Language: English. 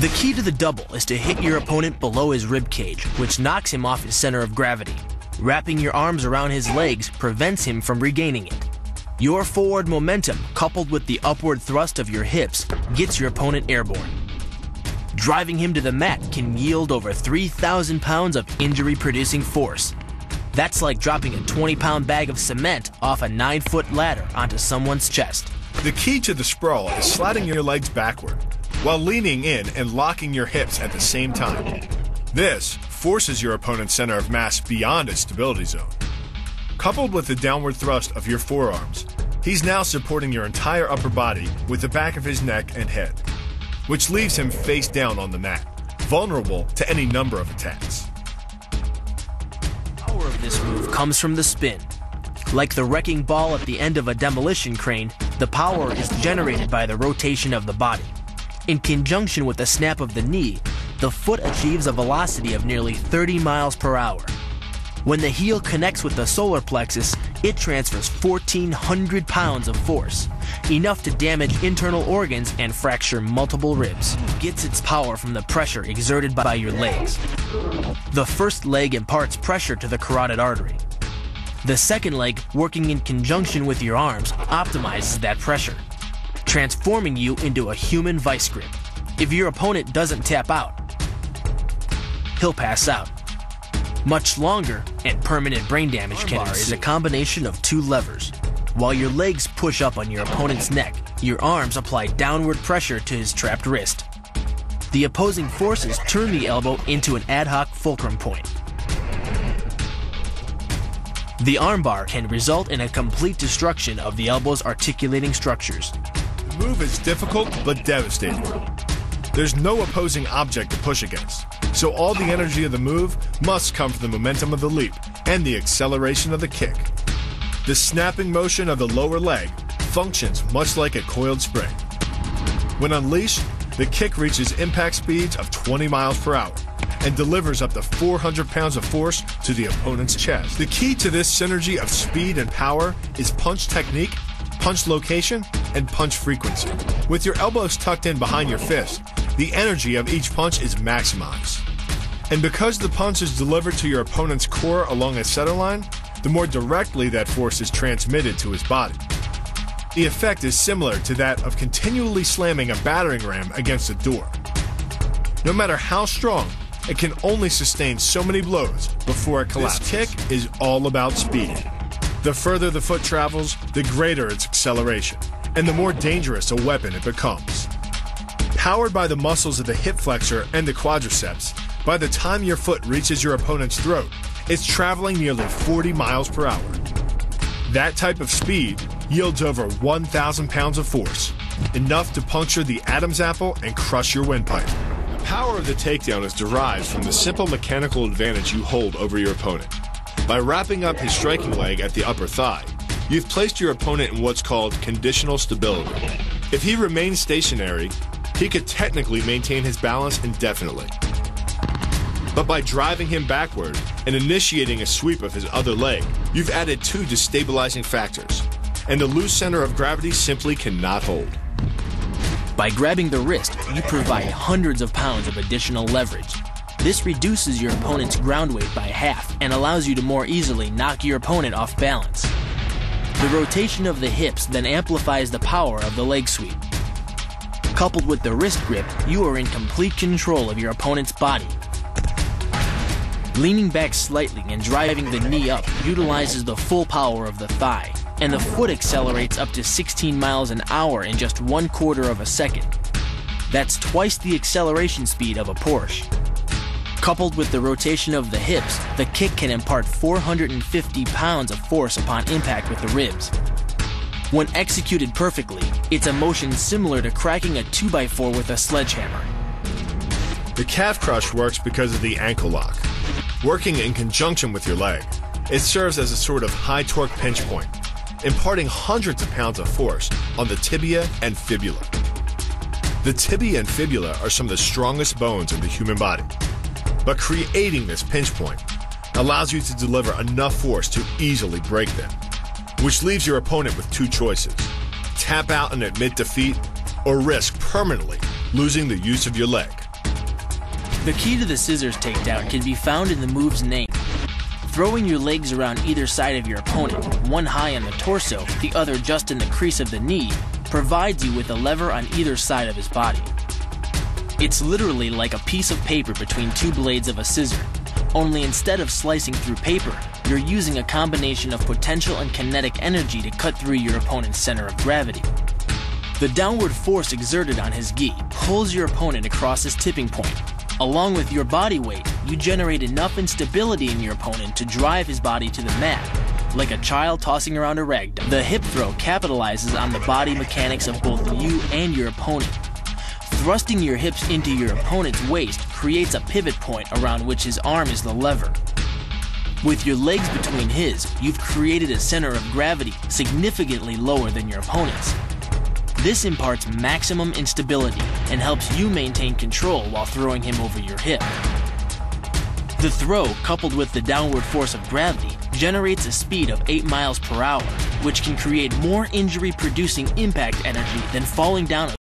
The key to the double is to hit your opponent below his rib cage, which knocks him off his center of gravity. Wrapping your arms around his legs prevents him from regaining it. Your forward momentum, coupled with the upward thrust of your hips, gets your opponent airborne. Driving him to the mat can yield over 3,000 pounds of injury-producing force. That's like dropping a 20-pound bag of cement off a 9-foot ladder onto someone's chest. The key to the sprawl is sliding your legs backward, while leaning in and locking your hips at the same time. This forces your opponent's center of mass beyond its stability zone. Coupled with the downward thrust of your forearms, he's now supporting your entire upper body with the back of his neck and head, which leaves him face down on the mat, vulnerable to any number of attacks. The power of this move comes from the spin. Like the wrecking ball at the end of a demolition crane, the power is generated by the rotation of the body. In conjunction with the snap of the knee, the foot achieves a velocity of nearly 30 miles per hour. When the heel connects with the solar plexus, it transfers 1,400 pounds of force, enough to damage internal organs and fracture multiple ribs. It gets its power from the pressure exerted by your legs. The first leg imparts pressure to the carotid artery. The second leg, working in conjunction with your arms, optimizes that pressure, transforming you into a human vice grip. If your opponent doesn't tap out, he'll pass out. Much longer and permanent brain damage can ensue. Is a combination of two levers. While your legs push up on your opponent's neck, your arms apply downward pressure to his trapped wrist. The opposing forces turn the elbow into an ad hoc fulcrum point. The armbar can result in a complete destruction of the elbow's articulating structures. The move is difficult but devastating. There's no opposing object to push against, so all the energy of the move must come from the momentum of the leap and the acceleration of the kick. The snapping motion of the lower leg functions much like a coiled spring. When unleashed, the kick reaches impact speeds of 20 miles per hour and delivers up to 400 pounds of force to the opponent's chest. The key to this synergy of speed and power is punch technique, punch location, and punch frequency. With your elbows tucked in behind your fist, the energy of each punch is maximized. And because the punch is delivered to your opponent's core along a center line, the more directly that force is transmitted to his body. The effect is similar to that of continually slamming a battering ram against a door. No matter how strong, it can only sustain so many blows before it collapses. This kick is all about speed. The further the foot travels, the greater its acceleration, and the more dangerous a weapon it becomes. Powered by the muscles of the hip flexor and the quadriceps, by the time your foot reaches your opponent's throat, it's traveling nearly 40 miles per hour. That type of speed yields over 1,000 pounds of force, enough to puncture the Adam's apple and crush your windpipe. The power of the takedown is derived from the simple mechanical advantage you hold over your opponent. By wrapping up his striking leg at the upper thigh, you've placed your opponent in what's called conditional stability. If he remains stationary, he could technically maintain his balance indefinitely. But by driving him backward and initiating a sweep of his other leg, you've added two destabilizing factors, and the loose center of gravity simply cannot hold. By grabbing the wrist, you provide hundreds of pounds of additional leverage. This reduces your opponent's ground weight by half and allows you to more easily knock your opponent off balance. The rotation of the hips then amplifies the power of the leg sweep. Coupled with the wrist grip, you are in complete control of your opponent's body. Leaning back slightly and driving the knee up utilizes the full power of the thigh, and the foot accelerates up to 16 miles an hour in just 1/4 of a second. That's twice the acceleration speed of a Porsche. Coupled with the rotation of the hips, the kick can impart 450 pounds of force upon impact with the ribs. When executed perfectly, it's a motion similar to cracking a 2x4 with a sledgehammer. The calf crush works because of the ankle lock. Working in conjunction with your leg, it serves as a sort of high torque pinch point, imparting hundreds of pounds of force on the tibia and fibula. The tibia and fibula are some of the strongest bones in the human body, but creating this pinch point allows you to deliver enough force to easily break them, which leaves your opponent with two choices: tap out and admit defeat, or risk permanently losing the use of your leg. The key to the scissors takedown can be found in the move's name. Throwing your legs around either side of your opponent, one high on the torso, the other just in the crease of the knee, provides you with a lever on either side of his body. It's literally like a piece of paper between two blades of a scissor, only instead of slicing through paper, you're using a combination of potential and kinetic energy to cut through your opponent's center of gravity. The downward force exerted on his gi pulls your opponent across his tipping point. Along with your body weight, you generate enough instability in your opponent to drive his body to the mat, like a child tossing around a rag doll. The hip throw capitalizes on the body mechanics of both you and your opponent. Thrusting your hips into your opponent's waist creates a pivot point around which his arm is the lever. With your legs between his, you've created a center of gravity significantly lower than your opponent's. This imparts maximum instability and helps you maintain control while throwing him over your hip. The throw, coupled with the downward force of gravity, generates a speed of 8 miles per hour, which can create more injury-producing impact energy than falling down a